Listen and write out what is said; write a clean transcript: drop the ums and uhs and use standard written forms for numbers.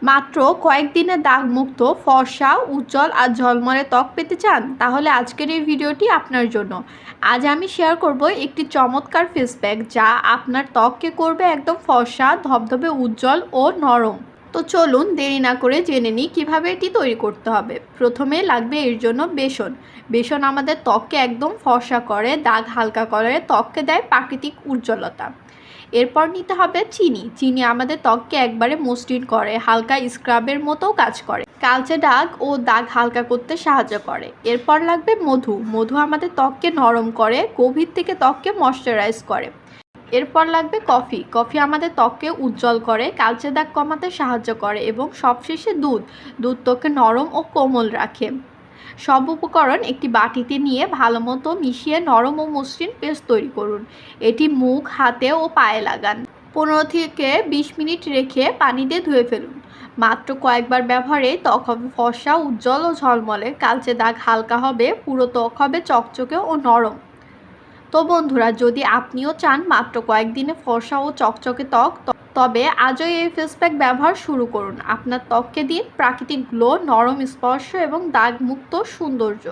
মাত্র কয়েকদিনে দাগমুক্ত ফর্সা উজ্জ্বল আর ঝলমলে ত্বক পেতে চান? তাহলে আজকের এই ভিডিওটি আপনার জন্য। আজ আমি শেয়ার করব একটি চমৎকার ফেস প্যাক যা আপনার ত্বককে করবে একদম ফর্সা, ধবধবে, উজ্জ্বল ও নরম। তো চলুন দেরি না করে জেনে নিই কীভাবে এটি তৈরি করতে হবে। প্রথমে লাগবে এর জন্য বেসন। বেসন আমাদের ত্বককে একদম ফর্সা করে, দাগ হালকা করে, ত্বককে দেয় প্রাকৃতিক উজ্জ্বলতা। এরপর নিতে হবে চিনি। চিনি আমাদের ত্বককে একবারে মসৃণ করে, হালকা স্ক্রাবের মতোও কাজ করে, কালচে দাগ ও দাগ হালকা করতে সাহায্য করে। এরপর লাগবে মধু। মধু আমাদের ত্বককে নরম করে, গভীর থেকে ত্বককে ময়শ্চারাইজ করে। এরপর লাগবে কফি। কফি আমাদের ত্বককে উজ্জ্বল করে, কালচে দাগ কমাতে সাহায্য করে এবং সবশেষে দুধ। দুধ ত্বককে নরম ও কোমল রাখে। সব উপকরণ একটি বাটিতে নিয়ে ভালোমতো মিশিয়ে নরম ও মসৃণ পেস্ট তৈরি করুন। এটি মুখ, হাতে ও পায়ে লাগান। 15 থেকে 20 মিনিট রেখে পানি দিয়ে ধুয়ে ফেলুন। মাত্র কয়েকবার ব্যবহারে ত্বক হবে ফর্সা, উজ্জ্বল ও ঝলমলে, কালচে দাগ হালকা হবে, পুরো ত্বক হবে চকচকে ও নরম। তো বন্ধুরা, যদি আপনিও চান মাত্র কয়েকদিনে ফর্সা ও চকচকে ত্বক, তবে আজই এই ফেস প্যাক ব্যবহার শুরু করুন। আপনার ত্বককে দিন প্রাকৃতিক গ্লো, নরম স্পর্শ এবং দাগমুক্ত সৌন্দর্য।